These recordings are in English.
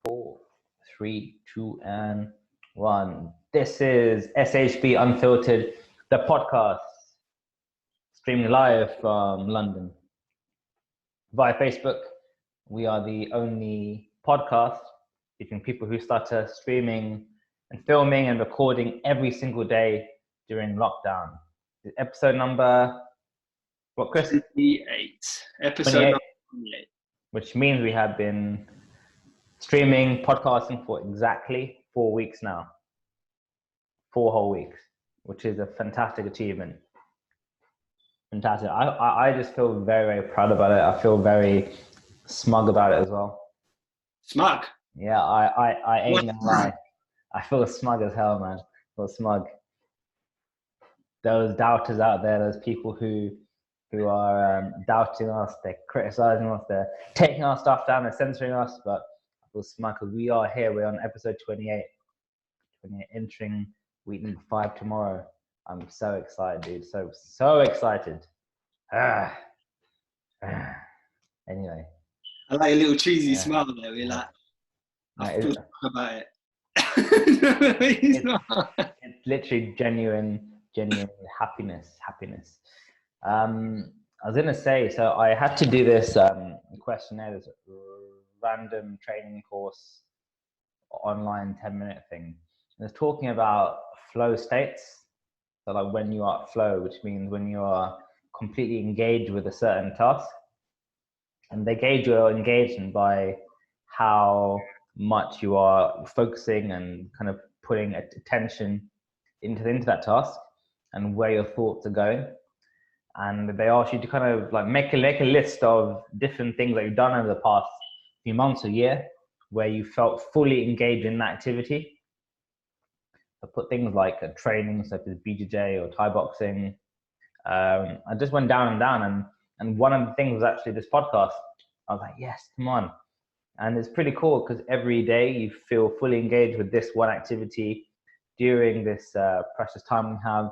4, 3, 2, and 1. This is SHB Unfiltered, the podcast, streaming live from London via Facebook. We are the only podcast featuring people who started streaming and filming and recording every single day during lockdown. Episode number, what, Chris? 28. Episode 28, number 28. which means we have been streaming, podcasting for exactly 4 weeks now. 4 whole weeks, which is a fantastic achievement. Fantastic. I just feel very, very proud about it. I feel very smug about it as well. Smug? Yeah, I ain't gonna lie. I feel smug as hell, man. I feel smug. Those doubters out there, those people who are doubting us, they're criticizing us, they're taking our stuff down, they're censoring us, but I feel smug because we are here. We're on episode 28, entering week number 5 tomorrow. I'm so excited, dude. So excited. Anyway. I like a little cheesy smile there. We're like, I feel about it. It's literally genuine happiness. I was going to say, so I had to do this questionnaire, this random training course, online 10-minute thing. And it's talking about flow states. So like when you are at flow, which means when you are completely engaged with a certain task. And they gauge your engagement by how much you are focusing and kind of putting attention into that task and where your thoughts are going. And they ask you to kind of like make a list of different things that you've done over the past few months or year where you felt fully engaged in that activity. I put things like training, such as BJJ or Thai boxing. I just went down, and one of the things was actually this podcast. I was like, yes, come on. And it's pretty cool because every day you feel fully engaged with this one activity during this precious time we have,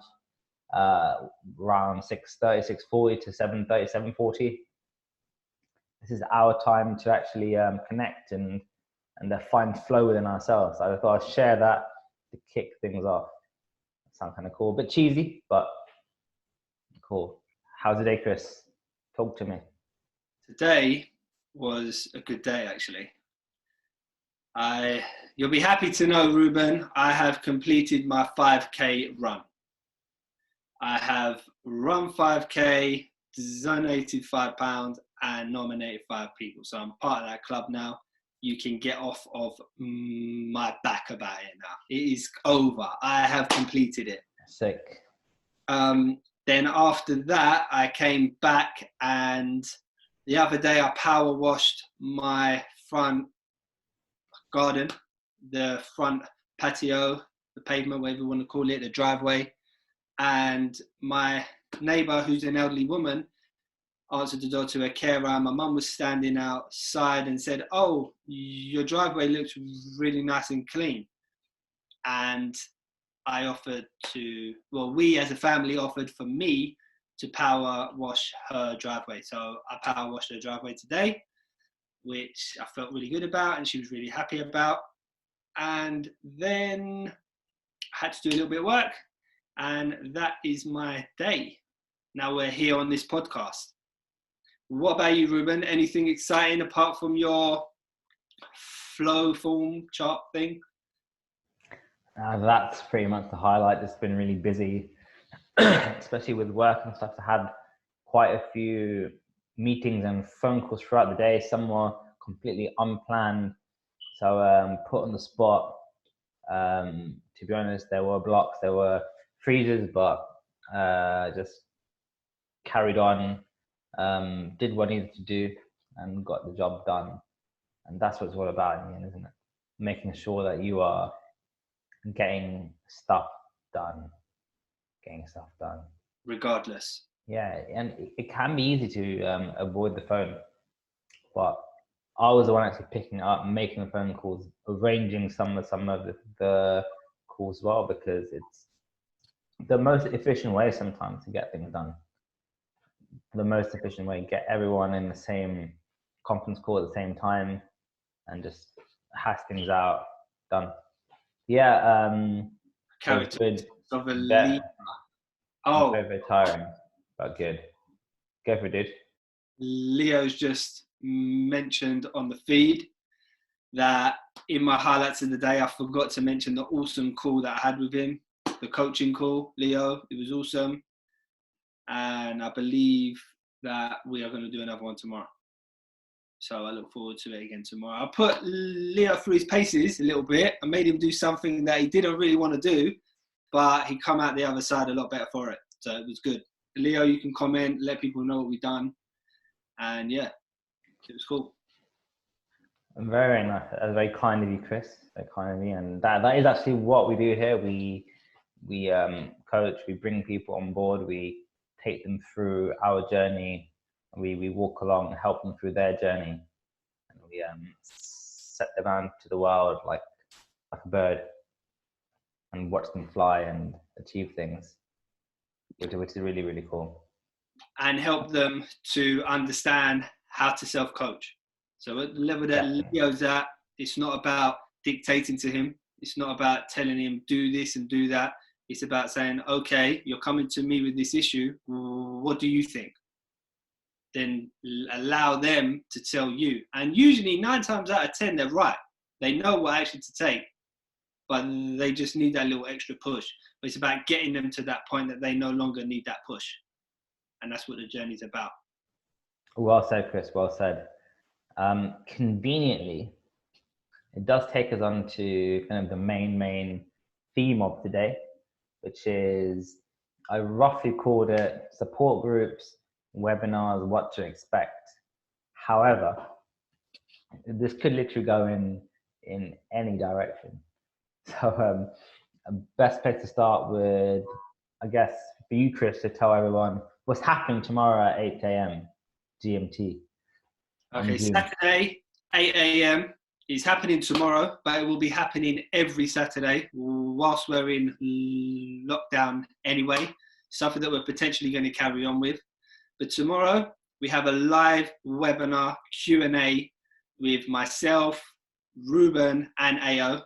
around 6:30, 6:40 to 7:30, 7:40. This is our time to actually connect and find flow within ourselves. I thought I'd share that to kick things off. It sounds kind of cool, a bit cheesy, but cool. How's the day, Chris? Talk to me. Today was a good day, actually. You'll be happy to know, Ruben, I have completed my 5K run. I have run 5K, donated £5 and nominated 5 people. So I'm part of that club now. You can get off of my back about it now. It is over. I have completed it. Sick. Then after that, I came back, and the other day I power washed my front garden, the front patio, the pavement, whatever you want to call it, the driveway. And my neighbour, who's an elderly woman, answered the door to her carer. My mum was standing outside and said, "Oh, your driveway looks really nice and clean." And I offered we as a family offered for me to power wash her driveway. So I power washed her driveway today, which I felt really good about and she was really happy about. And then I had to do a little bit of work, and that is my day. Now we're here on this podcast. What about you, Ruben? Anything exciting apart from your flow form chart thing? That's pretty much the highlight. It's been really busy, especially with work and stuff. I had quite a few meetings and phone calls throughout the day. Some were completely unplanned, so put on the spot. To be honest, there were blocks, there were freezes, but just carried on, did what I needed to do, and got the job done. And that's what it's all about in the end, isn't it? Making sure that you are getting stuff done. Regardless. Yeah, and it can be easy to avoid the phone, but I was the one actually picking it up, making the phone calls, arranging some of the calls as well, because it's the most efficient way sometimes to get things done. The most efficient way, get everyone in the same conference call at the same time and just hastings out, done. Yeah, Character good. of a leader. Oh, Very, very tiring, but good. Go for it, dude. Leo's just mentioned on the feed that in my highlights of the day, I forgot to mention the awesome call that I had with him, the coaching call, Leo. It was awesome. And I believe that we are going to do another one tomorrow. So I look forward to it again tomorrow. I put Leo through his paces a little bit. I made him do something that he didn't really want to do, but he come out the other side a lot better for it. So it was good. Leo, you can comment, let people know what we've done. And yeah, it was cool. Very, very nice. That's very kind of you, Chris. Very kind of you. And that is actually what we do here. We coach, we bring people on board, we take them through our journey, and we walk along and help them through their journey. And we set them out to the world like a bird and watch them fly and achieve things, which is really, really cool. And help them to understand how to self-coach. So at the level that Leo's at, it's not about dictating to him. It's not about telling him, do this and do that. It's about saying, okay, you're coming to me with this issue. What do you think? Then allow them to tell you. And usually 9 times out of 10, they're right. They know what action to take, but they just need that little extra push. But it's about getting them to that point that they no longer need that push. And that's what the journey's about. Well said, Chris. Well said. Conveniently, it does take us on to kind of the main theme of today, which is, I roughly called it support groups, webinars, what to expect. However, this could literally go in any direction. So best place to start with, I guess, for you, Chris, to tell everyone what's happening tomorrow at 8 a.m. GMT. Okay, Saturday, 8 a.m. is happening tomorrow, but it will be happening every Saturday whilst we're in lockdown anyway, something that we're potentially going to carry on with. But tomorrow, we have a live webinar Q&A with myself, Ruben, and Ao,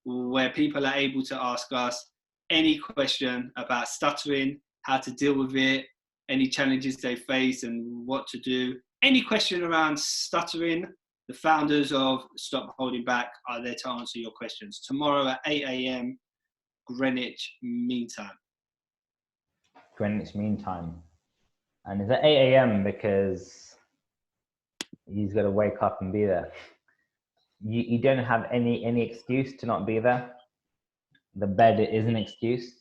where people are able to ask us any question about stuttering, how to deal with it, any challenges they face and what to do. Any question around stuttering, the founders of Stop Holding Back are there to answer your questions. Tomorrow at 8 a.m. Greenwich Mean Time. Greenwich Mean Time. And it's at 8 a.m. because he's got to wake up and be there. You don't have any excuse to not be there. The bed is an excuse,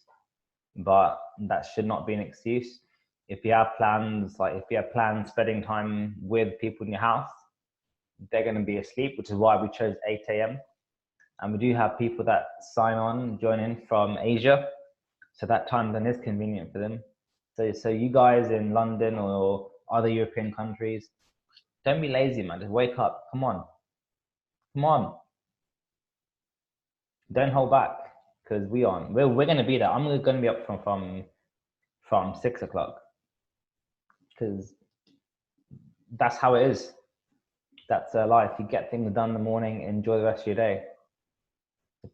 but that should not be an excuse. If you have plans, spending time with people in your house, they're going to be asleep, which is why we chose 8 a.m. And we do have people that join in from Asia. So that time then is convenient for them. So you guys in London or other European countries, don't be lazy, man. Just wake up. Come on. Don't hold back, because we're going to be there. I'm going to be up from 6 o'clock, because that's how it is. That's life. You get things done in the morning, enjoy the rest of your day.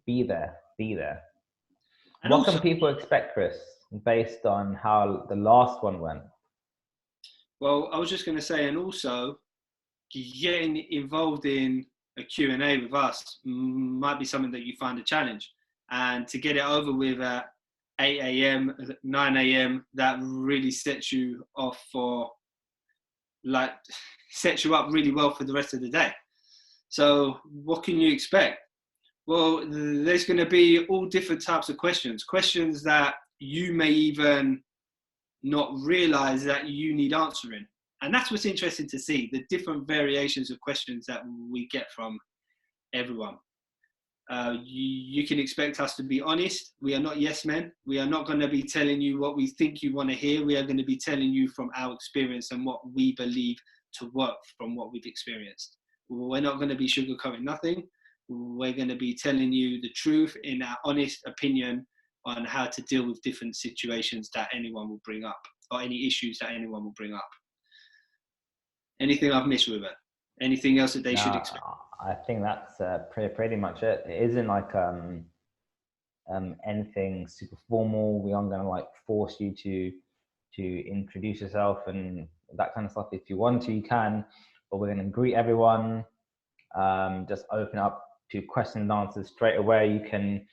Be there. And what can people expect, Chris, based on how the last one went? Well, I was just going to say, and also getting involved in a Q&A with us might be something that you find a challenge. And to get it over with at 8 a.m., 9 a.m., that really sets you off sets you up really well for the rest of the day. So what can you expect? Well, there's going to be all different types of questions that you may even not realize that you need answering. And that's what's interesting to see, the different variations of questions that we get from everyone. You can expect us to be honest. We are not yes men. We are not going to be telling you what we think you want to hear. We are going to be telling you from our experience and what we believe to work from what we've experienced. We're not going to be sugarcoating nothing. We're going to be telling you the truth in our honest opinion on how to deal with different situations that anyone will bring up, or any issues that anyone will bring up. Anything I've missed with it? Anything else that they should No, expect? I think that's pretty much it. It isn't like anything super formal. We aren't going to like force you to introduce yourself and that kind of stuff. If you want to, you can, but we're going to greet everyone. Just open up to question and answers straight away. You can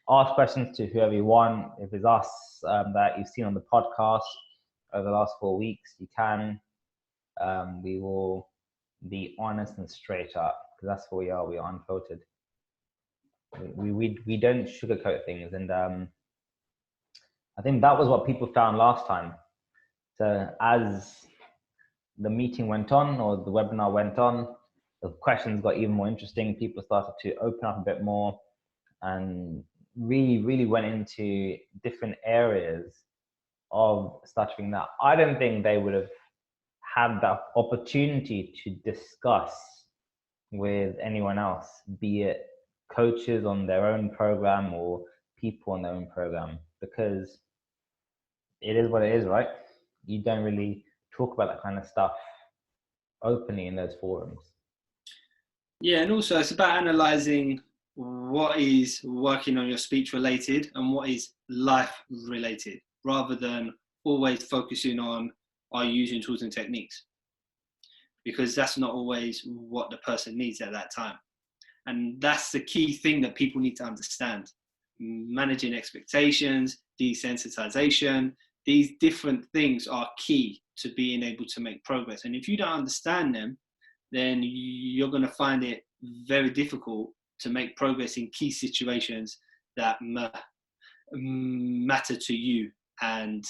ask questions to whoever you want. If it's us that you've seen on the podcast over the last 4 weeks, you can. We will be honest and straight up, because that's what we are. We are unfiltered. We don't sugarcoat things, and I think that was what people found last time. So as the meeting went on, or the webinar went on, the questions got even more interesting. People started to open up a bit more and really went into different areas of stuttering that I don't think they would have had that opportunity to discuss with anyone else, be it coaches on their own program or people on their own program, because it is what it is, right? You don't really talk about that kind of stuff openly in those forums. Yeah, and also it's about analysing what is working on your speech related and what is life related, rather than always focusing on are you using tools and techniques, because that's not always what the person needs at that time. And that's the key thing that people need to understand. Managing expectations, desensitization, these different things are key to being able to make progress. And if you don't understand them, then you're going to find it very difficult to make progress in key situations that matter to you. And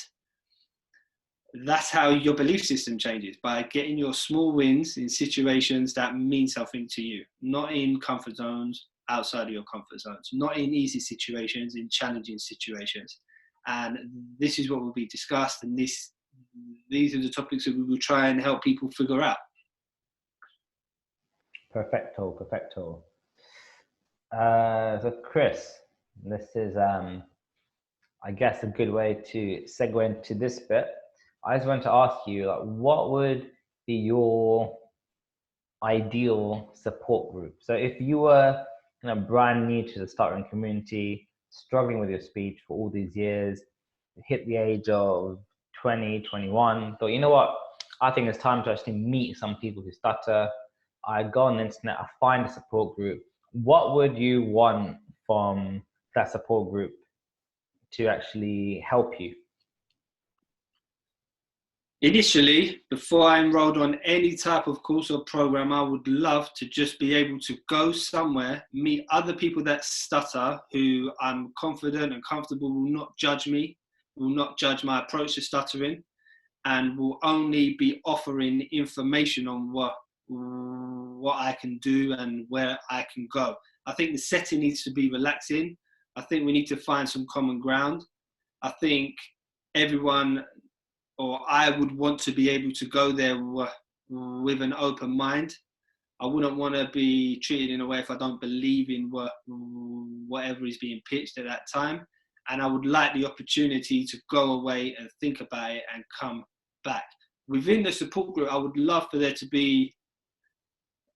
that's how your belief system changes, by getting your small wins in situations that mean something to you, not in comfort zones, outside of your comfort zones, not in easy situations, in challenging situations. And this is what will be discussed, and these are the topics that we will try and help people figure out. Perfecto. So Chris, this is I guess a good way to segue into this bit. I just want to ask you, like, what would be your ideal support group? So if you were brand new to the Stuttering community, struggling with your speech for all these years, hit the age of 20, 21, thought, you know what, I think it's time to actually meet some people who stutter. I go on the internet, I find a support group. What would you want from that support group to actually help you? Initially, before I enrolled on any type of course or program, I would love to just be able to go somewhere, meet other people that stutter, who I'm confident and comfortable will not judge me, will not judge my approach to stuttering, and will only be offering information on what I can do and where I can go. I think the setting needs to be relaxing. I think we need to find some common ground. I think everyone, or I would want to be able to go there with an open mind. I wouldn't want to be treated in a way if I don't believe in whatever is being pitched at that time. And I would like the opportunity to go away and think about it and come back. Within the support group, I would love for there to be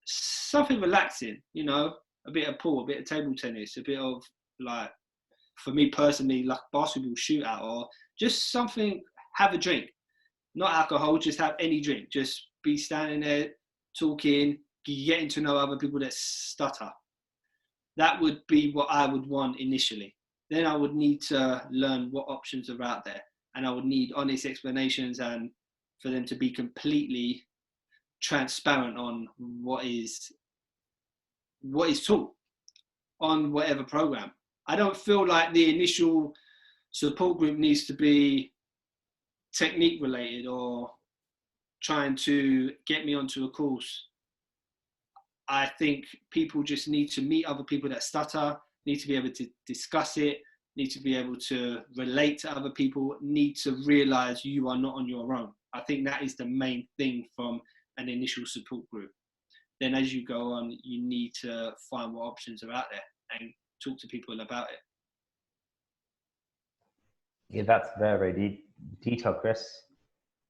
something relaxing, a bit of pool, a bit of table tennis, a bit of, like, for me personally, like basketball shootout, or just something, have a drink. Not alcohol, just have any drink. Just be standing there, talking, getting to know other people that stutter. That would be what I would want initially. Then I would need to learn what options are out there. And I would need honest explanations, and for them to be completely transparent on what is taught on whatever program. I don't feel like the initial support group needs to be technique related or trying to get me onto a course. I think people just need to meet other people that stutter, need to be able to discuss it, need to be able to relate to other people, need to realize you are not on your own. I think that is the main thing from an initial support group. Then as you go on, you need to find what options are out there and talk to people about it. Yeah, that's very detailed, Chris.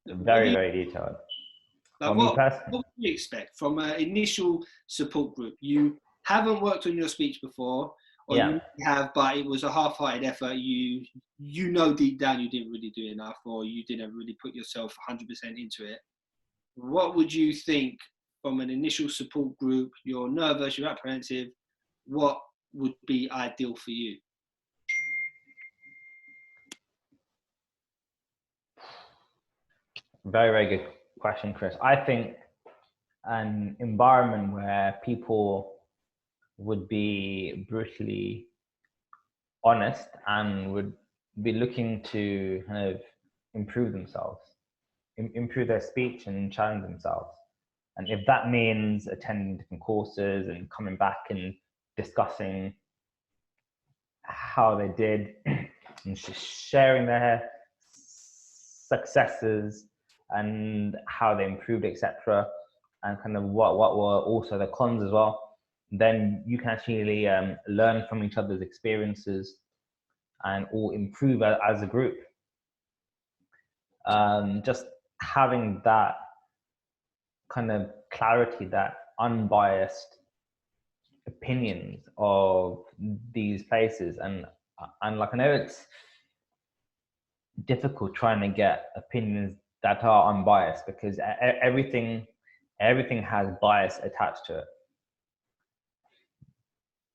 Very detailed. Like what would you expect from an initial support group? You haven't worked on your speech before, or Yeah. you have, but it was a half-hearted effort. You know deep down you didn't really do enough, or you didn't really put yourself 100% into it. What would you think from an initial support group? You're nervous, you're apprehensive. What would be ideal for you? Very, very good question, Chris. I think an environment where people would be brutally honest and would be looking to kind of improve themselves, improve their speech and challenge themselves. And if that means attending different courses and coming back and discussing how they did and sharing their successes and how they improved, etc., and kind of what were also the cons as well, then you can actually learn from each other's experiences and all improve as a group. Just having that kind of clarity, that unbiased opinions of these places, and like, I know it's difficult trying to get opinions that are unbiased because everything has bias attached to it.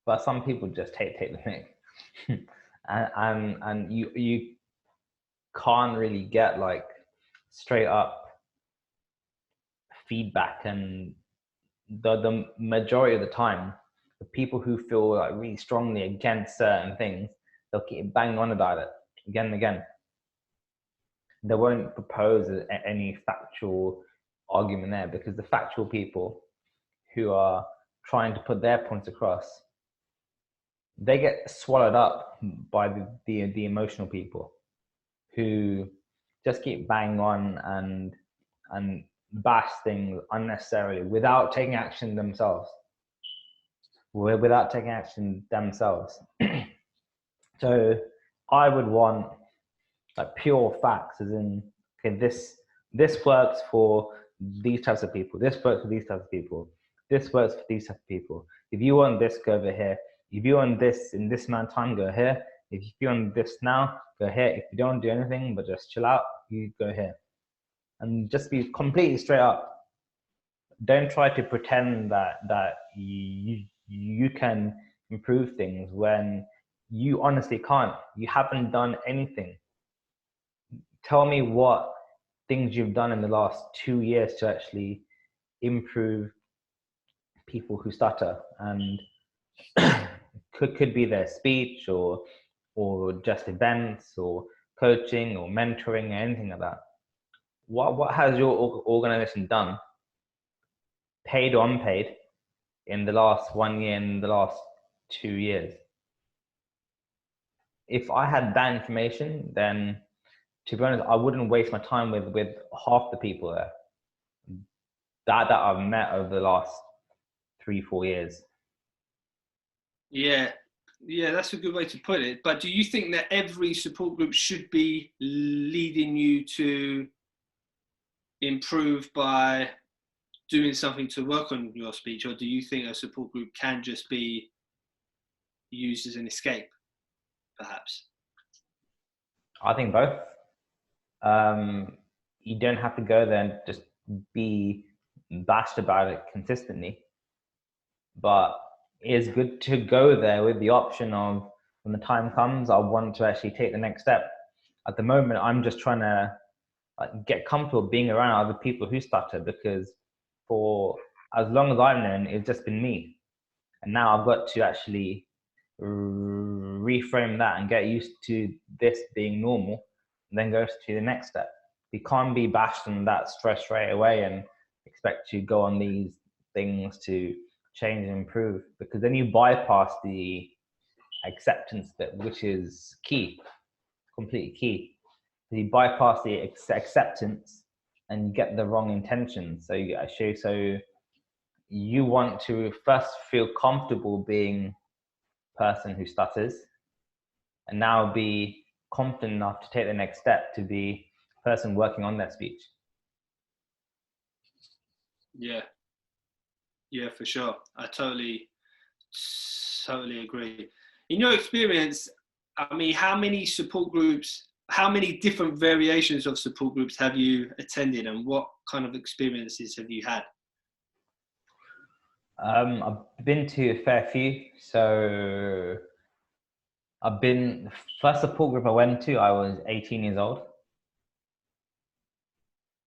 But some people just take the thing, and you can't really get like straight up feedback. And the majority of the time, the people who feel like really strongly against certain things, they'll keep banging on about it again and again. They won't propose any factual argument there, because the factual people who are trying to put their points across, they get swallowed up by the emotional people who just keep banging on and bash things unnecessarily without taking action themselves. So I would want like pure facts, as in, okay, this works for these types of people, this works for these types of people, this works for these types of people. If you want this, go over here. If you want this in this amount of time, go here. If you want this now, go here. If you don't do anything but just chill out, you go here. And just be completely straight up. Don't try to pretend that you can improve things when you honestly can't. You haven't done anything. Tell me what things you've done in the last 2 years to actually improve people who stutter, and could be their speech or just events or coaching or mentoring or anything like that. What has your organization done, paid or unpaid, in the last 1 year, in the last 2 years? If I had that information, then to be honest, I wouldn't waste my time with half the people there that I've met over the last 3-4 years. Yeah, that's a good way to put it. But do you think that every support group should be leading you to improve by doing something to work on your speech, or do you think a support group can just be used as an escape, perhaps? I think both. You don't have to go there and just be bashed about it consistently, but it is good to go there with the option of, when the time comes, I want to actually take the next step. At the moment, I'm just trying to get comfortable being around other people who stutter, because for as long as I've known, it's just been me. And now I've got to actually reframe that and get used to this being normal, and then go to the next step. You can't be bashed on that stress straight away and expect to go on these things to change and improve, because then you bypass the acceptance bit, which is key, completely key. You bypass the acceptance and you get the wrong intentions. So you want to first feel comfortable being a person who stutters, and now be confident enough to take the next step to be a person working on their speech. Yeah, yeah, for sure. I totally agree. In your experience, I mean, how many support groups, how many different variations of support groups have you attended, and what kind of experiences have you had? I've been to a fair few. So the first support group I went to, I was 18 years old.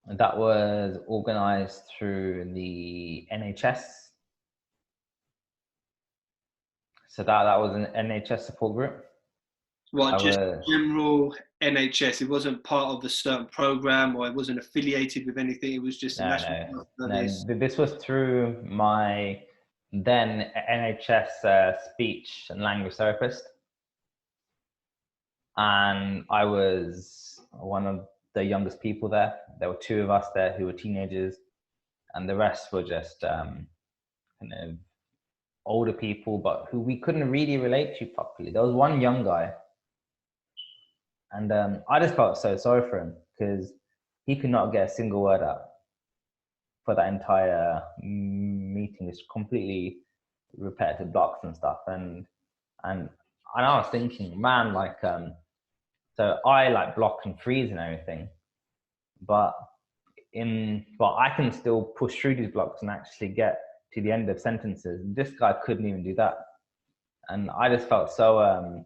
And that was organized through the NHS. So that was an NHS support group. What, just general NHS? It wasn't part of a certain program, or it wasn't affiliated with anything. It was just a national health service. No, this was through my then NHS speech and language therapist. And I was one of the youngest people there. There were two of us there who were teenagers, and the rest were just kind of older people, but who we couldn't really relate to properly. There was one young guy, and I just felt so sorry for him because he could not get a single word out for that entire meeting. It's completely repetitive blocks and stuff, and I was thinking, man, like so I like block and freeze and everything, but I can still push through these blocks and actually get to the end of sentences. This guy couldn't even do that, and I just felt so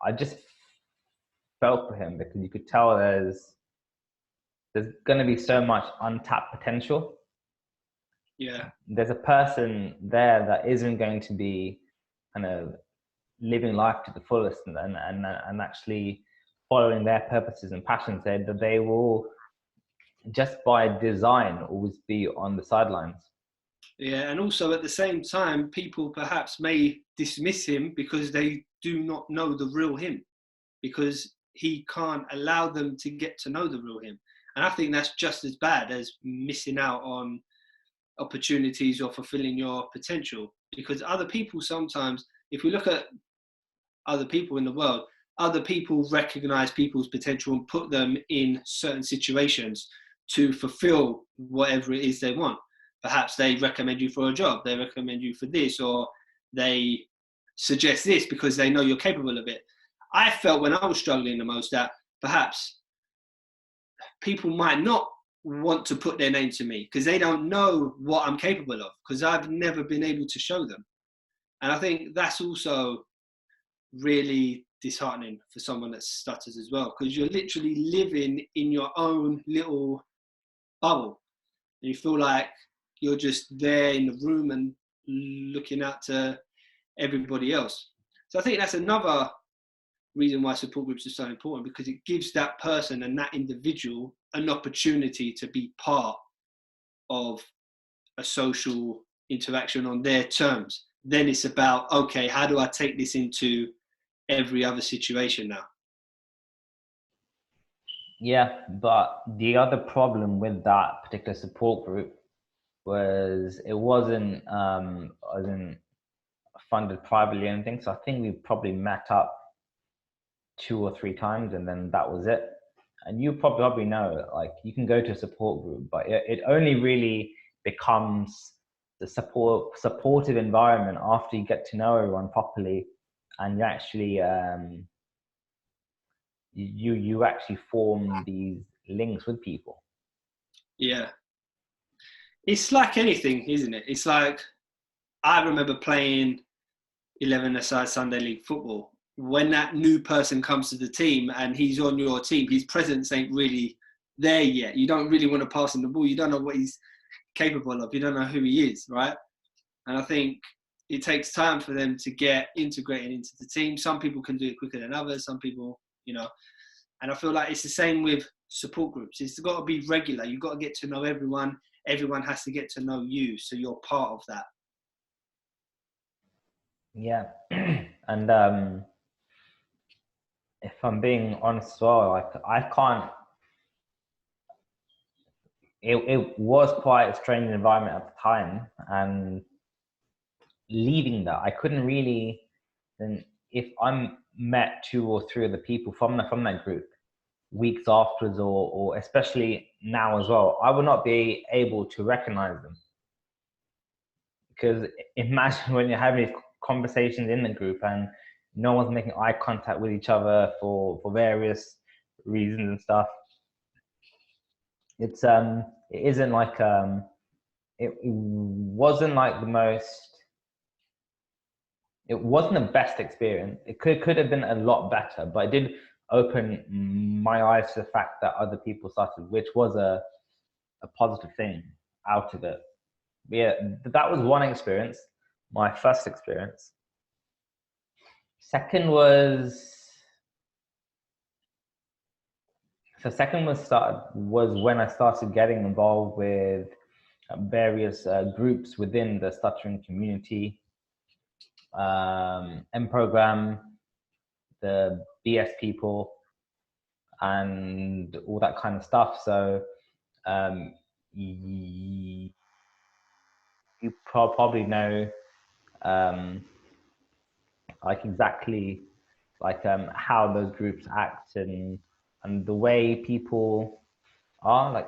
I just felt for him because you could tell there's going to be so much untapped potential. Yeah, there's a person there that isn't going to be kind of living life to the fullest and actually following their purposes and passions. That they will, just by design, always be on the sidelines. Yeah, and also at the same time, people perhaps may dismiss him because they do not know the real him, because he can't allow them to get to know the real him. And I think that's just as bad as missing out on opportunities or fulfilling your potential. Because other people sometimes, if we look at other people in the world, other people recognize people's potential and put them in certain situations to fulfill whatever it is they want. Perhaps they recommend you for a job, they recommend you for this, or they suggest this because they know you're capable of it. I felt when I was struggling the most that perhaps people might not want to put their name to me because they don't know what I'm capable of, because I've never been able to show them. And I think that's also really disheartening for someone that stutters as well, because you're literally living in your own little bubble and you feel like you're just there in the room and looking out to everybody else. So I think that's another reason why support groups are so important, because it gives that person and that individual an opportunity to be part of a social interaction on their terms. Then it's about, okay, how do I take this into every other situation now? Yeah, but the other problem with that particular support group was it wasn't funded privately or anything. So I think we probably met up 2 or 3 times and then that was it. And you probably know, like, you can go to a support group, but it only really becomes the supportive environment after you get to know everyone properly and you actually you actually form these links with people. Yeah. It's like anything, isn't it? It's like, I remember playing 11-a-side Sunday League football. When that new person comes to the team and he's on your team, his presence ain't really there yet. You don't really want to pass him the ball. You don't know what he's capable of. You don't know who he is, right? And I think it takes time for them to get integrated into the team. Some people can do it quicker than others. Some people, and I feel like it's the same with support groups. It's got to be regular. You've got to get to know everyone. Everyone has to get to know you, so you're part of that. Yeah. And if I'm being honest as well, like I can't, it was quite a strange environment at the time, and leaving that, I couldn't really, then if I'm met 2 or 3 of the people from that group weeks afterwards, or especially now as well, I would not be able to recognize them because imagine when you're having these conversations in the group and no one's making eye contact with each other for various reasons and stuff. It isn't like it wasn't like it wasn't the best experience. It could have been a lot better, but it did open my eyes to the fact that other people started, which was a positive thing out of it. But yeah, that was one experience, my first experience. Second was when I started getting involved with various groups within the stuttering community, M program, the BS people, and all that kind of stuff. So you probably know like exactly like how those groups act and the way people are, like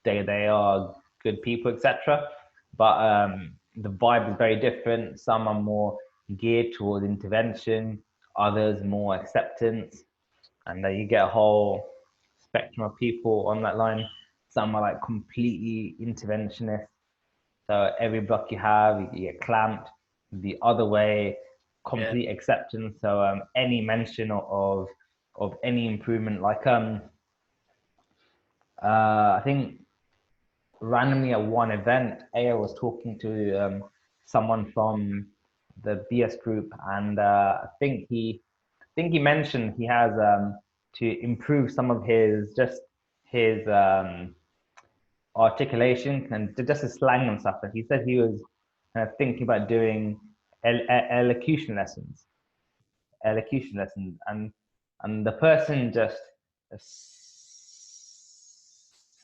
they are good people, etc. But the vibe is very different. Some are more geared towards intervention, others more acceptance, and then you get a whole spectrum of people on that line. Some are like completely interventionist, so every block you have, you get clamped. The other way, complete acceptance. So any mention of any improvement, like I think randomly at one event, Aya was talking to someone from the BS group, and I think he mentioned he has to improve some of his articulation and just his slang and stuff. And he said he was thinking about doing elocution lessons, and the person just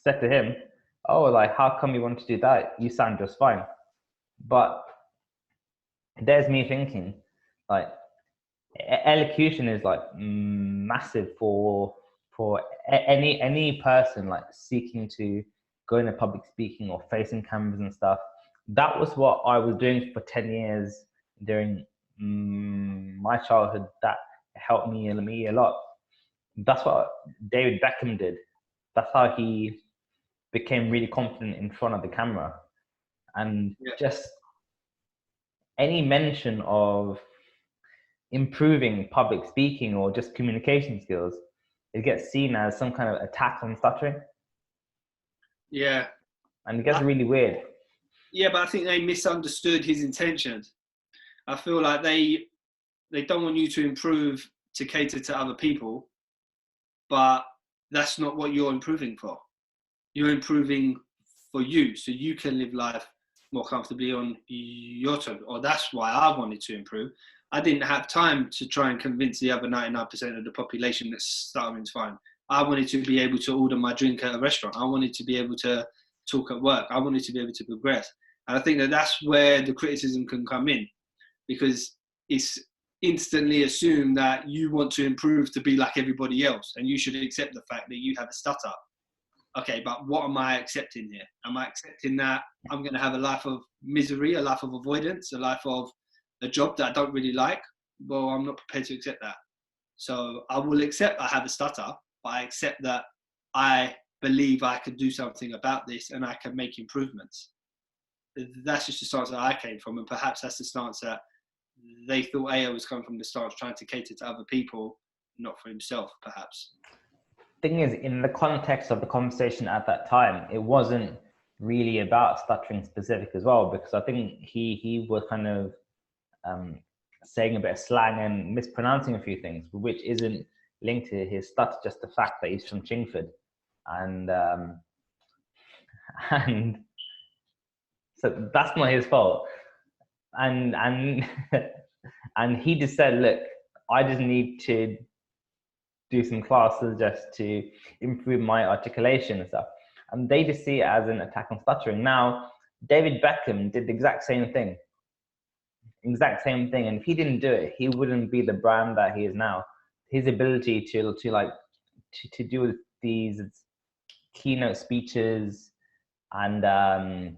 said to him, "Oh, like how come you want to do that? You sound just fine." But there's me thinking, like elocution is like massive for any person like seeking to go into public speaking or facing cameras and stuff. That was what I was doing for 10 years during my childhood. That helped me a lot. That's what David Beckham did. That's how he became really confident in front of the camera. And just any mention of improving public speaking or just communication skills, it gets seen as some kind of attack on stuttering. Yeah. And it gets really weird. Yeah, but I think they misunderstood his intentions. I feel like they don't want you to improve to cater to other people, but that's not what you're improving for. You're improving for you, so you can live life more comfortably on your terms. Or that's why I wanted to improve. I didn't have time to try and convince the other 99% of the population that stuttering's fine. I wanted to be able to order my drink at a restaurant. I wanted to be able to talk at work. I wanted to be able to progress. And I think that that's where the criticism can come in, because it's instantly assumed that you want to improve to be like everybody else, and you should accept the fact that you have a stutter. Okay, but what am I accepting here? Am I accepting that I'm going to have a life of misery, a life of avoidance, a life of a job that I don't really like? Well, I'm not prepared to accept that. So I will accept I have a stutter, but I accept that I believe I can do something about this and I can make improvements. That's just the stance that I came from, and perhaps that's the stance that they thought Aya was coming from, the stance trying to cater to other people, not for himself, perhaps. Thing is, in the context of the conversation at that time, it wasn't really about stuttering specific as well, because I think he was kind of saying a bit of slang and mispronouncing a few things, which isn't linked to his stutter, just the fact that he's from Chingford, and so that's not his fault. And and he just said, "Look, I just need to do some classes just to improve my articulation and stuff." And they just see it as an attack on stuttering. Now, David Beckham did the exact same thing. And if he didn't do it, he wouldn't be the brand that he is now. His ability to do these keynote speeches and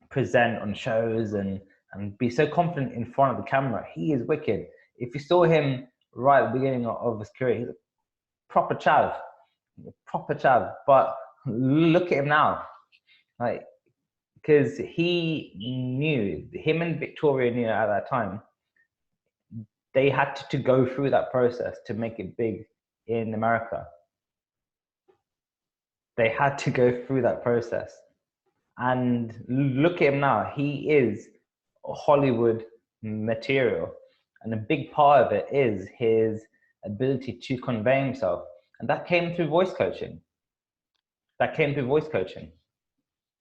present on shows and be so confident in front of the camera. He is wicked. If you saw him right at the beginning of his career, he's a proper chav. But look at him now, like, because him and Victoria knew at that time, they had to go through that process to make it big in America. They had to go through that process. And look at him now. He is Hollywood material. And a big part of it is his ability to convey himself. And that came through voice coaching.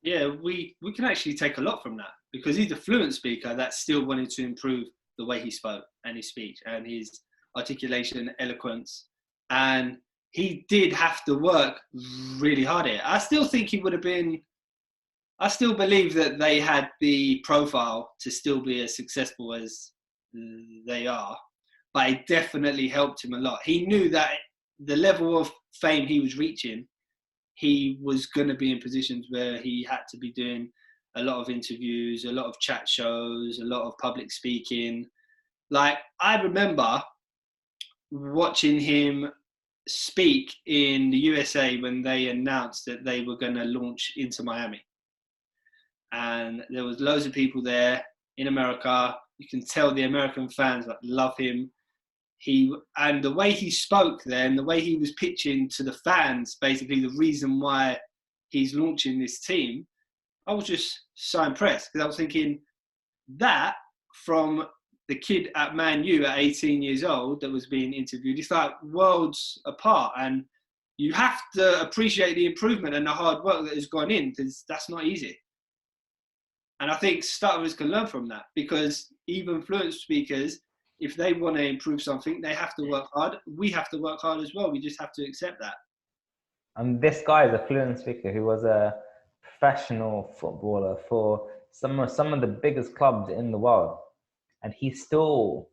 Yeah, we can actually take a lot from that, because he's a fluent speaker that still wanted to improve the way he spoke and his speech and his articulation, eloquence. And he did have to work really hard at it. I still think he would have been, I still believe that they had the profile to still be as successful as they are, but it definitely helped him a lot. He knew that the level of fame he was reaching, he was going to be in positions where he had to be doing a lot of interviews, a lot of chat shows, a lot of public speaking. Like, I remember watching him speak in the USA when they announced that they were going to launch into Miami. And there was loads of people there in America. You can tell the American fans love him. And the way he spoke there and the way he was pitching to the fans, basically the reason why he's launching this team, I was just so impressed, because I was thinking that from the kid at Man U at 18 years old that was being interviewed, it's like worlds apart. And you have to appreciate the improvement and the hard work that has gone in, because that's not easy. And I think stutterers can learn from that, because even fluent speakers, if they want to improve something, they have to work hard. We have to work hard as well. We just have to accept that. And this guy is a fluent speaker who was a professional footballer for some of the biggest clubs in the world. And he still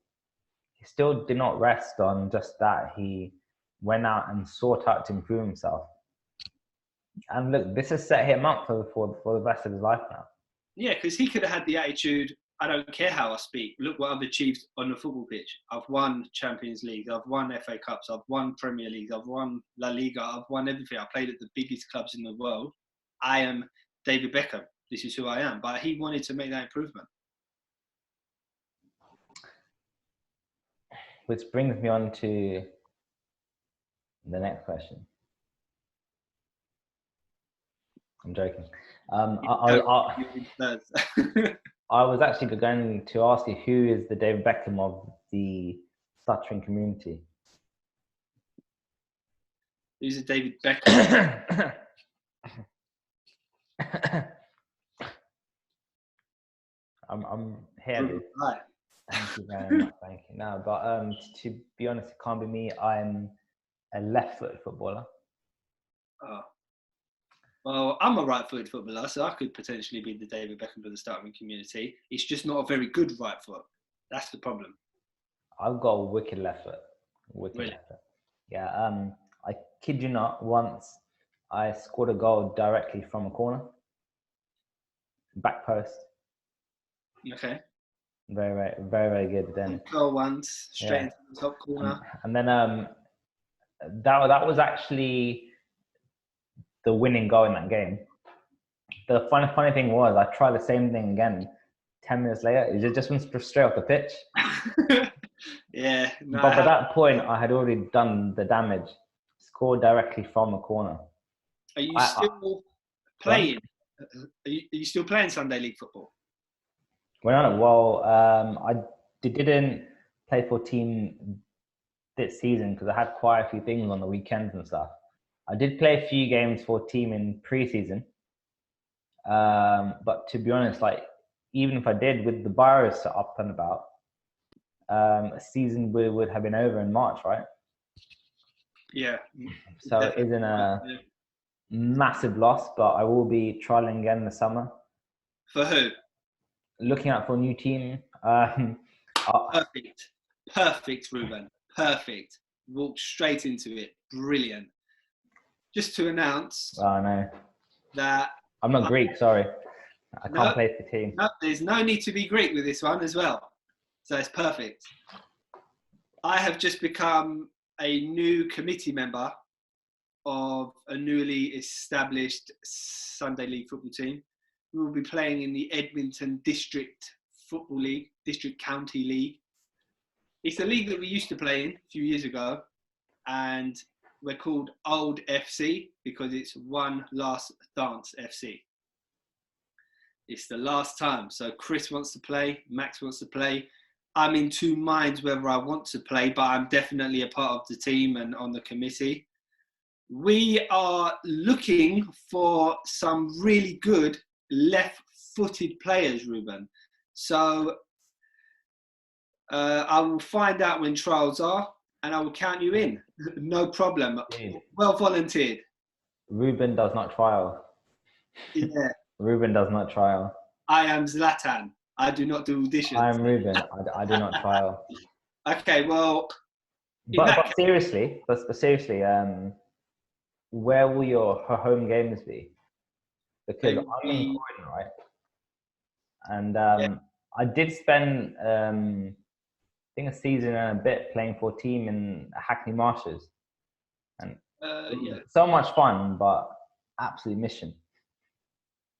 did not rest on just that. He went out and sought out to improve himself. And look, this has set him up for the rest of his life now. Yeah, because he could have had the attitude, I don't care how I speak. Look what I've achieved on the football pitch. I've won Champions League. I've won FA Cups. I've won Premier League. I've won La Liga. I've won everything. I played at the biggest clubs in the world. I am David Beckham. This is who I am. But he wanted to make that improvement. Which brings me on to the next question. I'm joking. I was actually going to ask you, who is the David Beckham of the stuttering community? Who's the David Beckham? I'm here. Right. Thank you very much. Thank you. No, but to be honest, it can't be me. I'm a left-footed footballer. Oh. Well, I'm a right-footed footballer, so I could potentially be the David Beckham of the stuttering community. It's just not a very good right foot. That's the problem. I've got a wicked left foot. Left foot. Yeah. I kid you not, once I scored a goal directly from a corner. Back post. Okay. Very, very, very good then. Goal once, straight into the top corner. And then that was actually the winning goal in that game. The funny thing was, I tried the same thing again 10 minutes later. It just went straight off the pitch. Yeah. No, but by that point, I had already done the damage. Scored directly from a corner. Are you still playing? Are you still playing Sunday League football? Well, I didn't play for a team this season because I had quite a few things on the weekends and stuff. I did play a few games for a team in pre-season. But to be honest, like, even if I did, with the virus up and about, a season would have been over in March, right? Yeah. So it isn't a massive loss, but I will be trialing again in the summer. For who? Looking out for a new team. Perfect, Ruben. Perfect. Walked straight into it. Brilliant. Just to announce Oh, no. that... I'm not Greek, sorry. I can't play for the team. No, there's no need to be Greek with this one as well. So it's perfect. I have just become a new committee member of a newly established Sunday League football team. We will be playing in the Edmonton District Football League, District County League. It's a league that we used to play in a few years ago, and we're called Old FC because it's One Last Dance FC. It's the last time. So Chris wants to play, Max wants to play. I'm in two minds whether I want to play, but I'm definitely a part of the team and on the committee. We are looking for some really good left-footed players, Ruben. So I will find out when trials are, and I will count you in. No problem. Dude. Well volunteered. Ruben does not trial. Yeah. Ruben does not trial. I am Zlatan. I do not do auditions. I am Ruben. I do not trial. Okay, well. But seriously, where will your home games be? Because I'm in Croydon, right? And I did spend, I think, a season and a bit playing for a team in Hackney Marshes, and so much fun, but absolute mission.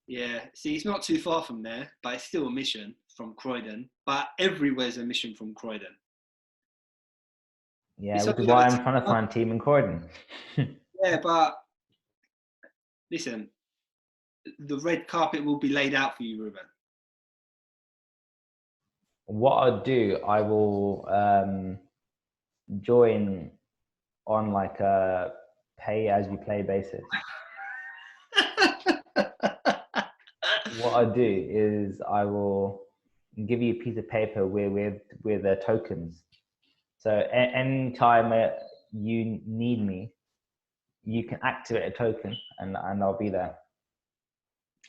Yeah, see, it's not too far from there, but it's still a mission from Croydon. But everywhere's a mission from Croydon. Yeah, which is why I'm trying to find a team in Croydon. Yeah, but listen, the red carpet will be laid out for you, Ruben. What I'll do, I will join on like a pay-as-you-play basis. What I do is I will give you a piece of paper with tokens. So anytime you need me, you can activate a token, and I'll be there.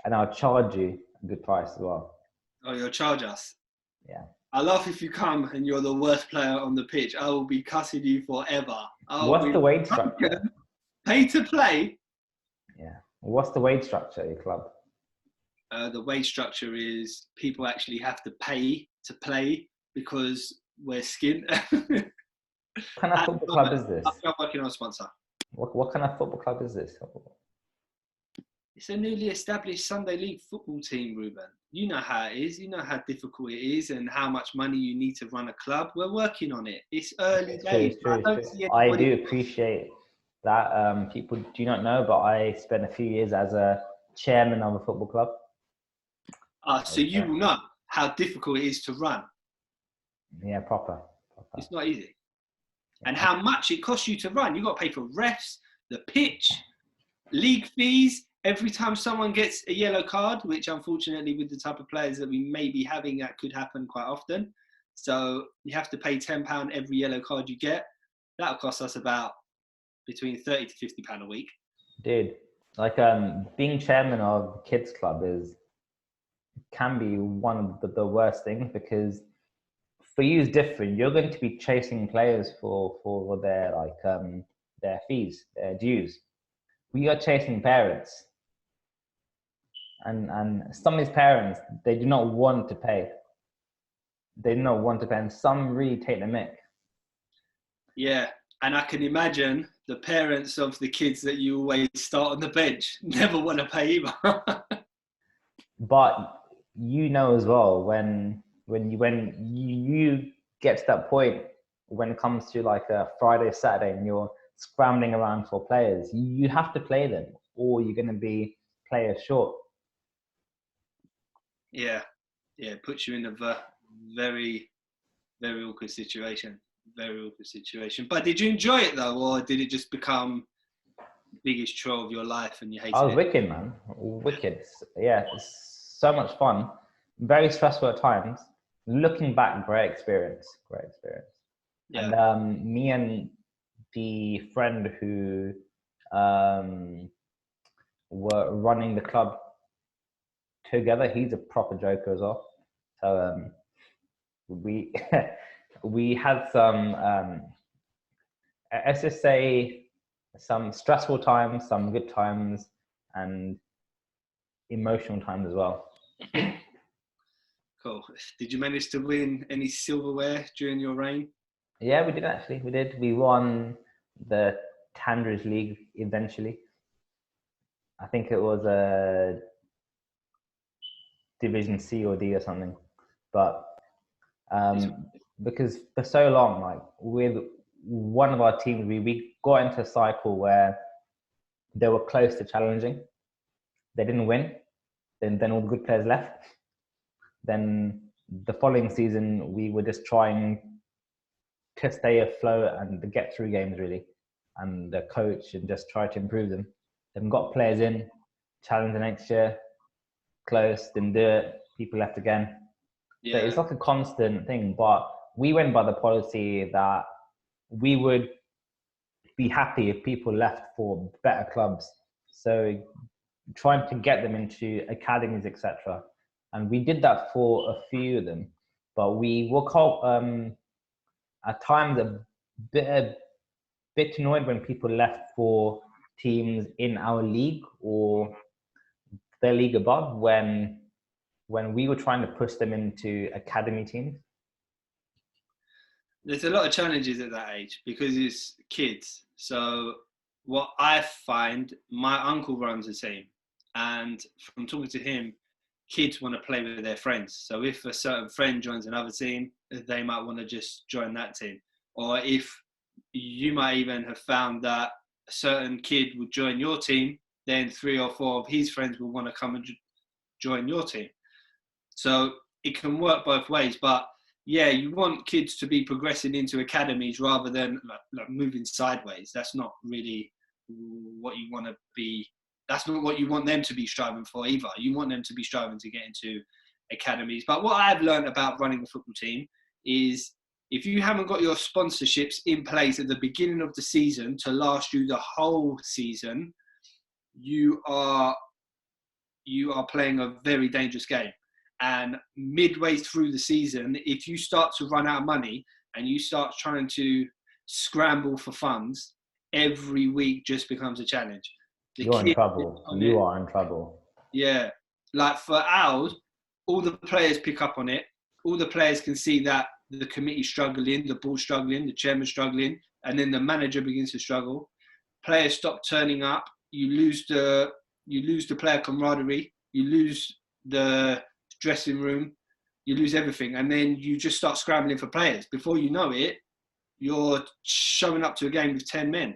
And I'll charge you a good price as well. Oh, you'll charge us? Yeah. I laugh if you come and you're the worst player on the pitch. I will be cussing you forever. What's the wage structure? Pay to play? Yeah. What's the wage structure at your club? The wage structure is people actually have to pay to play because we're skint. What kind of football club is this? I'm working on a sponsor. What kind of football club is this? It's a newly established Sunday League football team, Ruben. You know how it is. You know how difficult it is and how much money you need to run a club. We're working on it. It's early days. True. I do appreciate that. People do not know, but I spent a few years as a chairman of a football club. So you will know how difficult it is to run. Yeah, proper. It's not easy. Yeah. And how much it costs you to run. You've got to pay for refs, the pitch, league fees. Every time someone gets a yellow card, which unfortunately with the type of players that we may be having, that could happen quite often. So you have to pay £10 every yellow card you get. That'll cost us about between £30 to £50 a week. Dude, like being chairman of the kids club can be one of the worst things, because for you is different. You're going to be chasing players for their their fees, their dues. We are chasing parents, and some of these parents, they do not want to pay. They do not want to pay, and some really take the mick. Yeah, and I can imagine the parents of the kids that you always start on the bench never want to pay either. But you know as well, when you get to that point, when it comes to like a Friday, Saturday, and you're scrambling around for players, you have to play them, or you're going to be players short. Yeah, it puts you in a very, very awkward situation. Very awkward situation. But did you enjoy it though, or did it just become the biggest chore of your life and you hated it? I was wicked, man. Wicked. Yeah, it's so much fun. Very stressful at times. Looking back, great experience. Yeah. And me and the friend who were running the club together, he's a proper joker as well. So we we had some let's just say some stressful times, some good times, and emotional times as well. Cool. Did you manage to win any silverware during your reign? Yeah, we did actually. We did. We won the Tandridge League eventually. I think it was a Division C or D or something. But because for so long, like with one of our teams, we got into a cycle where they were close to challenging. They didn't win. Then all the good players left. Then the following season, we were just trying to stay afloat and get through games really, and the coach and just try to improve them. Then got players in, challenge the next year, close, didn't do it, people left again. So it's like a constant thing, but we went by the policy that we would be happy if people left for better clubs. So trying to get them into academies, etc. And we did that for a few of them, but we were at times a bit annoyed when people left for teams in our league or their league above when we were trying to push them into academy teams. There's a lot of challenges at that age because it's kids. So what I find, my uncle runs a team, and from talking to him, kids want to play with their friends. So if a certain friend joins another team, they might want to just join that team. Or if you might even have found that a certain kid would join your team, then 3 or 4 of his friends will want to come and join your team. So it can work both ways, but yeah, you want kids to be progressing into academies rather than like moving sideways. That's not really what you want to be. That's not what you want them to be striving for either. You want them to be striving to get into academies. But what I've learned about running a football team is if you haven't got your sponsorships in place at the beginning of the season to last you the whole season, you are playing a very dangerous game. And midway through the season, if you start to run out of money and you start trying to scramble for funds, every week just becomes a challenge. You're in trouble. You are in trouble. Yeah. Like for ours, all the players pick up on it. All the players can see that the committee's struggling, the board's struggling, the chairman's struggling, and then the manager begins to struggle. Players stop turning up. You lose the player camaraderie. You lose the dressing room, you lose everything, and then you just start scrambling for players. Before you know it, you're showing up to a game with 10 men,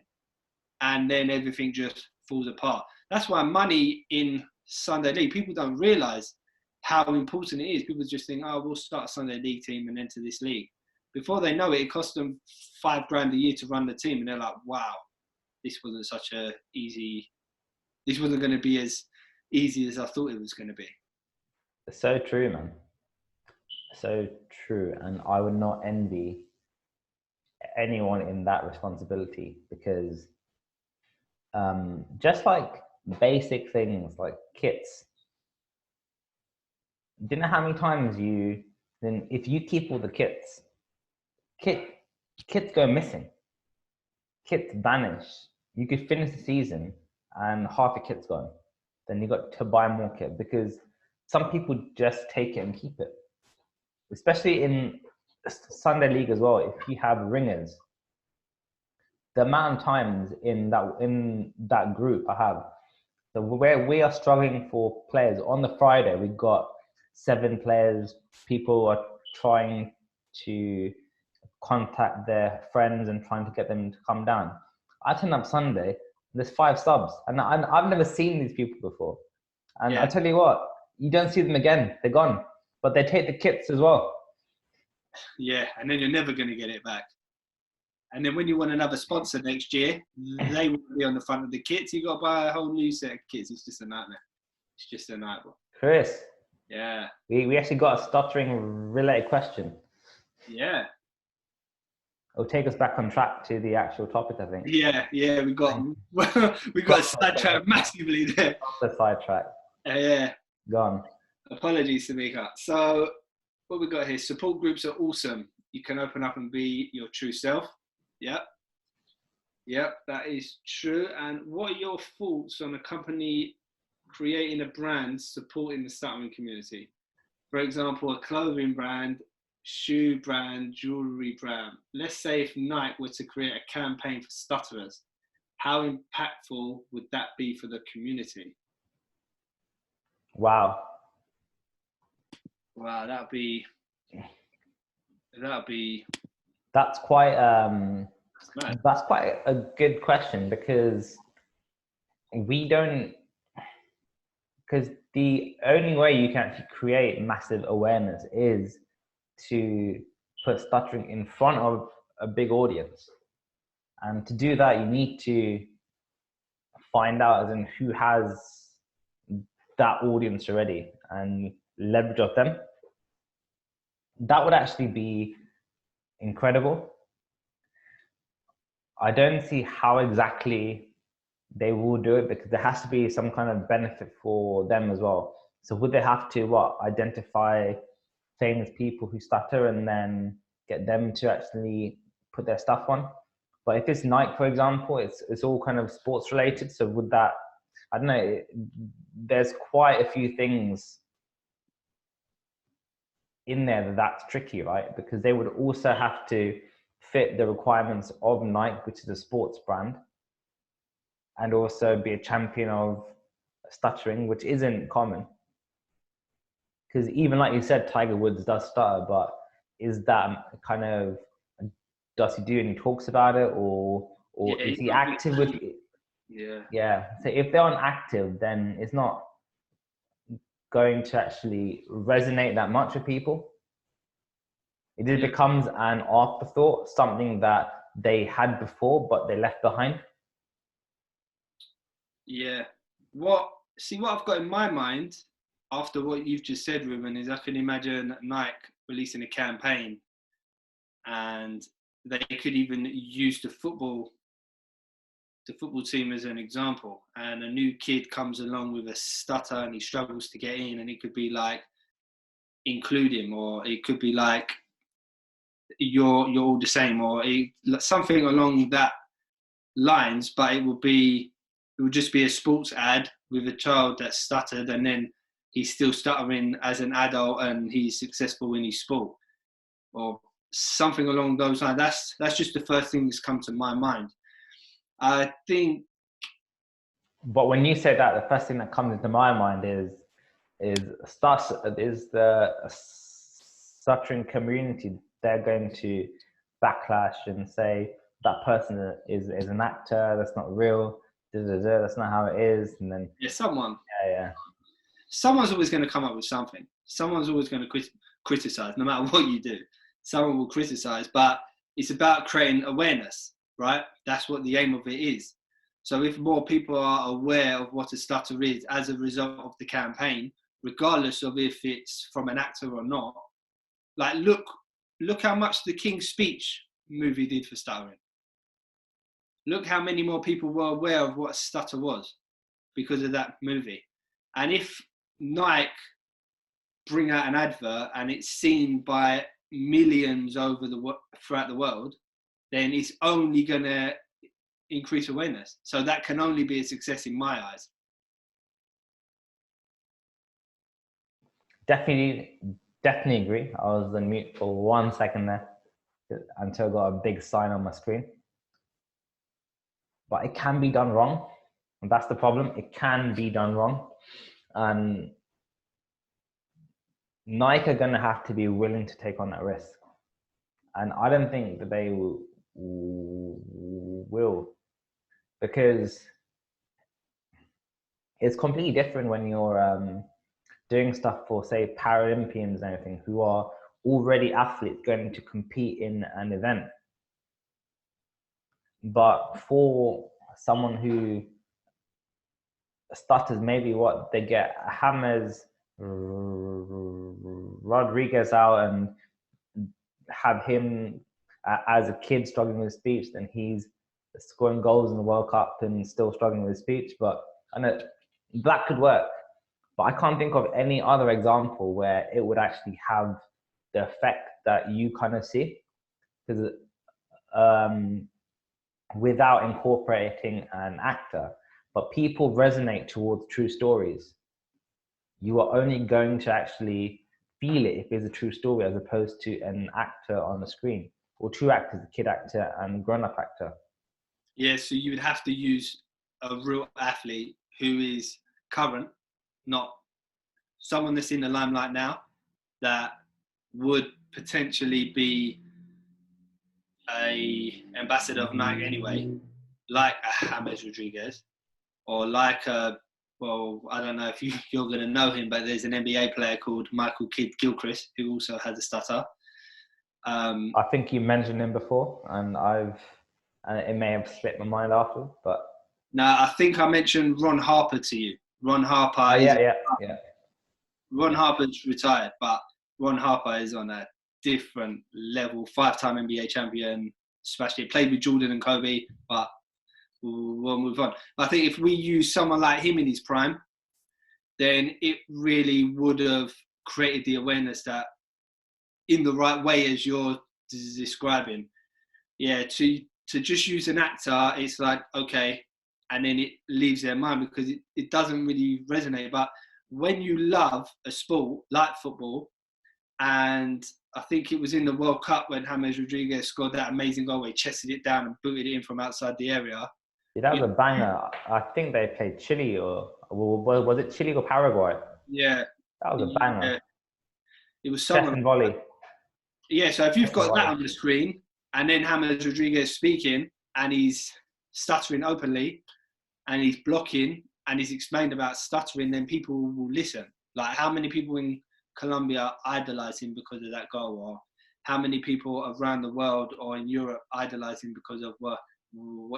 and then everything just falls apart. That's why money in Sunday League, people don't realise how important it is. People just think, oh, we'll start a Sunday League team and enter this league. Before they know it, it costs them $5,000 a year to run the team, and they're like, wow, this wasn't going to be as easy as I thought it was going to be. It's so true, man. So true. And I would not envy anyone in that responsibility because just like basic things like kits. Do you know how many times if you keep all the kits go missing, kits vanish. You could finish the season and half the kit's gone. Then you got to buy more kit because some people just take it and keep it. Especially in Sunday League as well, if you have ringers, the amount of times in that group I have, so where we are struggling for players, on the Friday, we've got 7 players, people are trying to contact their friends and trying to get them to come down. I turn up Sunday, there's 5 subs, and I've never seen these people before. And I tell you what, you don't see them again, they're gone. But they take the kits as well. Yeah, and then you're never going to get it back. And then when you want another sponsor next year, they will be on the front of the kits. You've got to buy a whole new set of kits. It's just a nightmare. It's just a nightmare. Chris. Yeah. We actually got a stuttering related question. Yeah. It'll take us back on track to the actual topic, I think. Yeah, we got sidetracked massively there. The sidetrack. Yeah. Gone. Apologies, Samika. So what we got here, support groups are awesome. You can open up and be your true self. Yep, that is true. And what are your thoughts on a company creating a brand supporting the stuttering community. For example, a clothing brand, shoe brand, jewelry brand. Let's say if Nike were to create a campaign for stutterers, how impactful would that be for the community? Wow. Wow, that'd be That's quite mad. that's quite a good question, because the only way you can actually create massive awareness is to put stuttering in front of a big audience. And to do that, you need to find out as in who has that audience already and leverage off them. That would actually be incredible. I don't see how exactly they will do it, because there has to be some kind of benefit for them as well. So would they have to identify famous people who stutter and then get them to actually put their stuff on? But if it's Nike, for example, it's all kind of sports related. So would that, I don't know, there's quite a few things in there that's tricky, right? Because they would also have to fit the requirements of Nike, which is a sports brand, and also be a champion of stuttering, which isn't common. Because even like you said, Tiger Woods does stutter, but is that kind of, does he do any talks about it, or is he active with it? Yeah. So if they're active, then it's not going to actually resonate that much with people. It just becomes an afterthought, something that they had before but they left behind. Yeah. What I've got in my mind after what you've just said, Ruben, is I can imagine Nike releasing a campaign, and they could even use the football team as an example. And a new kid comes along with a stutter and he struggles to get in, and it could be like, include him, or it could be like, you're all the same, or something along that lines. But it would just be a sports ad with a child that stuttered, and then he's still stuttering as an adult and he's successful in his sport, or something along those lines. That's just the first thing that's come to my mind. I think. But when you say that, the first thing that comes into my mind is the stuttering community. They're going to backlash and say that person is an actor. That's not real. That's not how it is. And then someone's always going to come up with something. Someone's always going to criticize, no matter what you do. Someone will criticize, but it's about creating awareness, right? That's what the aim of it is. So if more people are aware of what a stutter is as a result of the campaign, regardless of if it's from an actor or not, like look how much the King's Speech movie did for stuttering. Look how many more people were aware of what a stutter was because of that movie. And if Nike bring out an advert and it's seen by millions throughout the world, then it's only going to increase awareness. So that can only be a success in my eyes. Definitely agree. I was on mute for 1 second there until I got a big sign on my screen. But it can be done wrong. And that's the problem. It can be done wrong. And Nike are going to have to be willing to take on that risk. And I don't think that they will, because it's completely different when you're doing stuff for, say, Paralympians and everything, who are already athletes going to compete in an event. But for someone who stutters, maybe they get James Rodriguez out and have him as a kid struggling with speech, then he's scoring goals in the World Cup and still struggling with speech. But I know that could work. But I can't think of any other example where it would actually have the effect that you kind of see, because without incorporating an actor. but people resonate towards true stories. You are only going to actually feel it if it's a true story, as opposed to an actor on the screen, or two actors, a kid actor and grown-up actor. Yeah, so you would have to use a real athlete who is current, not someone that's in the limelight now, that would potentially be a ambassador of Nike anyway, like a James Rodriguez, or like a, well, I don't know if you're going to know him, but there's an NBA player called Michael Kidd-Gilchrist who also has a stutter. I think you mentioned him before, and it may have slipped my mind after, but. No, I think I mentioned Ron Harper to you. Ron Harper. Yeah. Ron Harper's retired, but Ron Harper is on a different level. 5-time NBA champion, smashed it. Played with Jordan and Kobe, but we'll move on. I think if we use someone like him in his prime, then it really would have created the awareness that, in the right way as you're describing, yeah, to just use an actor, it's like, okay, and then it leaves their mind because it doesn't really resonate. But when you love a sport like football, and I think it was in the World Cup when James Rodriguez scored that amazing goal where he chested it down and booted it in from outside the area. Yeah, that was a banger. I think they played Chile, or was it Chile or Paraguay? Yeah. That was a banger. Yeah. It was someone. Second volley. Yeah, so if you've got that on the screen, and then James Rodriguez speaking, and he's stuttering openly, and he's blocking, and he's explained about stuttering, then people will listen. Like, how many people in Colombia idolize him because of that goal, or how many people around the world or in Europe idolize him because of what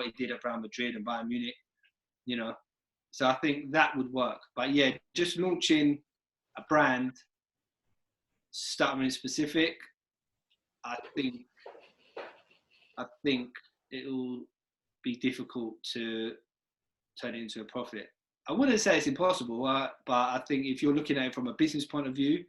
he did at Real Madrid and Bayern Munich, you know? So I think that would work. But yeah, just launching a brand, stuttering specific, I think it'll be difficult to turn it into a profit. I wouldn't say it's impossible, but I think if you're looking at it from a business point of view,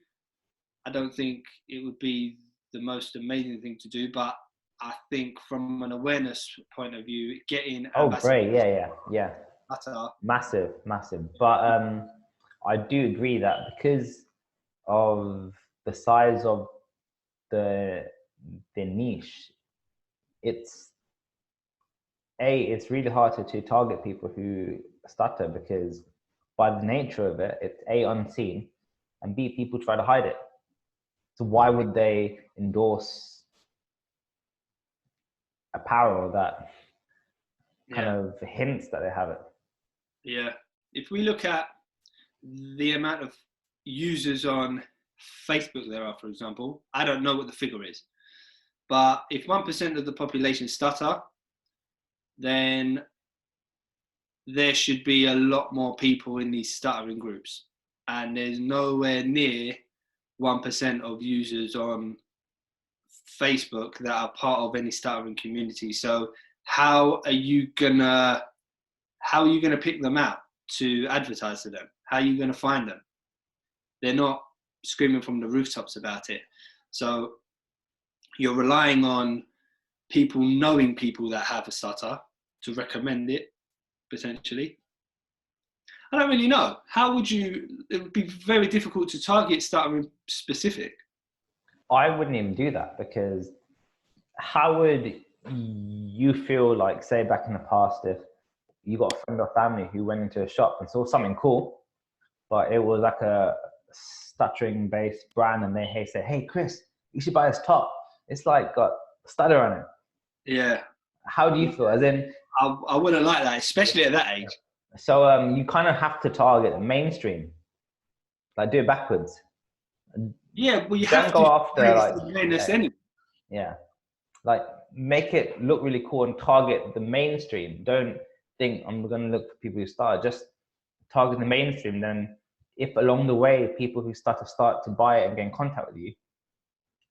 I don't think it would be the most amazing thing to do. But I think from an awareness point of view, getting great, yeah, Stutter, massive. But I do agree that because of the size of the niche, it's really hard to target people who stutter, because by the nature of it, it's A, unseen, and B, people try to hide it. So why would they endorse apparel that kind of hints that they have it? Yeah. If we look at the amount of users on Facebook there are, for example, I don't know what the figure is, but if 1% of the population stutter, then there should be a lot more people in these stuttering groups. And there's nowhere near 1% of users on Facebook that are part of any stuttering community. So how are you gonna pick them out to advertise to them? How are you gonna find them? They're not screaming from the rooftops about it. So you're relying on people knowing people that have a stutter to recommend it, potentially. I don't really know. It would be very difficult to target stuttering specific. I wouldn't even do that, because how would you feel like, say, back in the past, if you got a friend or family who went into a shop and saw something cool, but it was like a stuttering based brand, and they say, "Hey Chris, you should buy this top. It's like got stutter on it." Yeah. How do you feel? As in, I wouldn't like that, especially at that age. So you kind of have to target the mainstream, like do it backwards. Yeah, well, you don't have go to after like awareness anyway. Yeah, like make it look really cool and target the mainstream. Don't think I'm going to look for people who start. Just target the mainstream. Then, if along the way people who start to buy it and get in contact with you,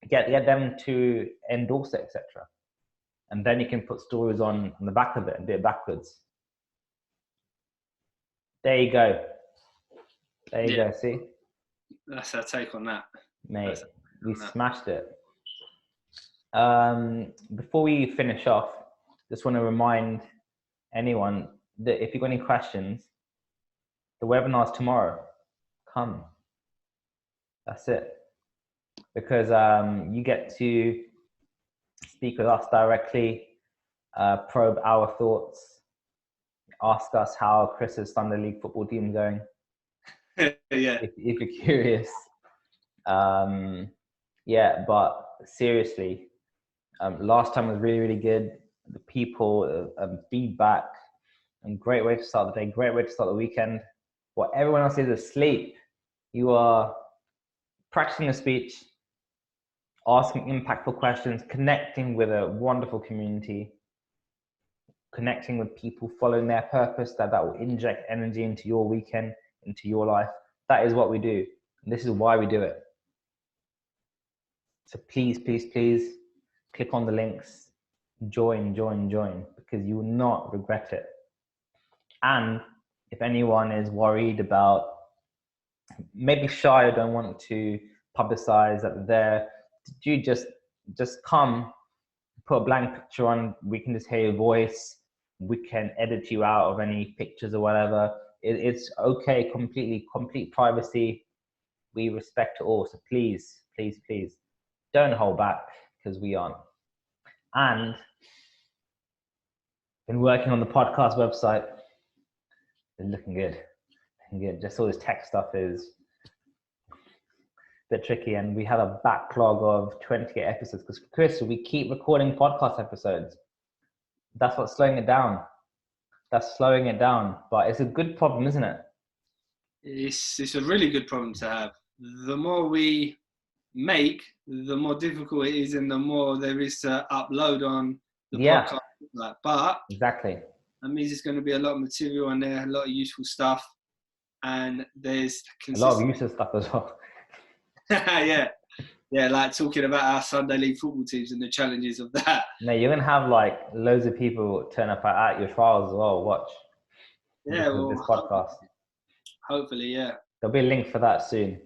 get them to endorse it, etc. And then you can put stories on the back of it and do it backwards. There you go. There you go. See? That's our take on that. Mate, we smashed it. Before we finish off, just want to remind anyone, if you've got any questions, the webinar's tomorrow. Come. That's it. Because you get to speak with us directly, probe our thoughts, ask us how Chris's Sunday League football team is going. Yeah. If you're curious. Yeah, but seriously, last time was really, really good. The people, feedback, and great way to start the day, great way to start the weekend. While everyone else is asleep, you are practicing a speech, asking impactful questions, connecting with a wonderful community, connecting with people, following their purpose, that will inject energy into your weekend, into your life. That is what we do. And this is why we do it. So please, please, please click on the links, join, because you will not regret it. And if anyone is worried about, maybe shy or don't want to publicize that they're there, you just come, put a blank picture on, we can just hear your voice, we can edit you out of any pictures or whatever. It's okay, complete privacy. We respect it all. So please, please, please don't hold back, because we aren't. And been working on the podcast website. It's looking good. Just all this tech stuff is a bit tricky, and we have a backlog of 28 episodes because, Chris, we keep recording podcast episodes. That's what's slowing it down. But it's a good problem, isn't it? It's a really good problem to have. The more we make, the more difficult it is, and the more there is to upload on the podcast. But exactly, that means it's going to be a lot of material on there, a lot of useful stuff, and there's a lot of useless stuff as well. yeah, like talking about our Sunday League football teams and the challenges of that. No, you're gonna have like loads of people turn up at your trials as well. Watch. Yeah, well, this podcast. Hopefully, yeah. There'll be a link for that soon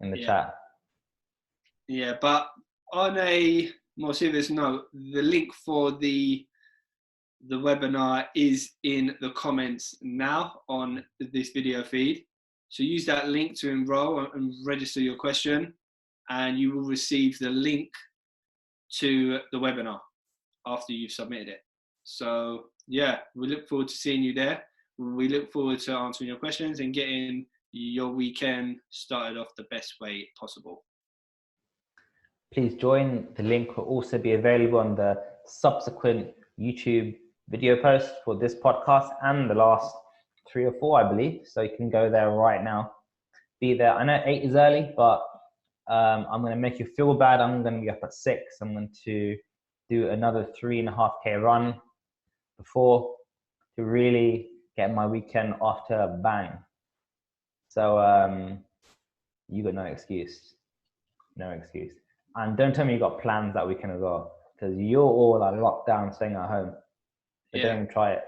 in the chat. Yeah, but on a more serious note, the link for the webinar is in the comments now on this video feed. So use that link to enroll and register your question, and you will receive the link to the webinar after you've submitted it. So yeah, we look forward to seeing you there. We look forward to answering your questions and getting your weekend started off the best way possible. Please join. The link will also be available on the subsequent YouTube video posts for this podcast and the last 3 or 4, I believe. So you can go there right now. Be there. I know 8 is early, but I'm going to make you feel bad. I'm going to be up at 6. I'm going to do another 3.5K run before to really get my weekend off to a bang. So you got no excuse. And don't tell me you got plans that weekend as well, because you're all like locked down, staying at home. So don't even try it.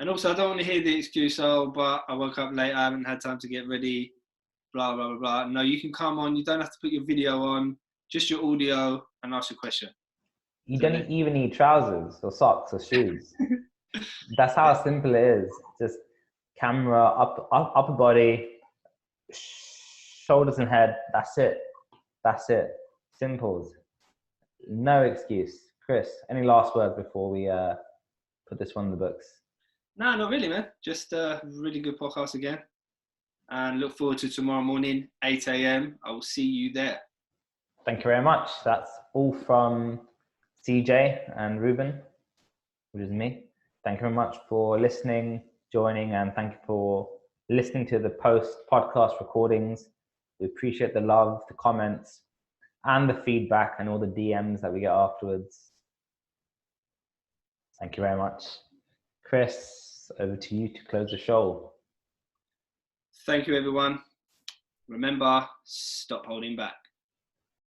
And also, I don't want to hear the excuse, oh, but I woke up late, I haven't had time to get ready, blah, blah, blah, blah. No, you can come on. You don't have to put your video on, just your audio, and ask a question. You don't even need trousers or socks or shoes. That's how simple it is. Just camera, upper body, shoulders and head. That's it. Simples. No excuse. Chris, any last words before we put this one in the books? No, not really, man. Just a really good podcast again. And look forward to tomorrow morning, 8 a.m. I will see you there. Thank you very much. That's all from CJ and Ruben, which is me. Thank you very much for listening, joining, and thank you for listening to the post-podcast recordings. We appreciate the love, the comments, and the feedback and all the DMs that we get afterwards. Thank you very much. Chris, over to you to close the show. Thank you, everyone. Remember, stop holding back.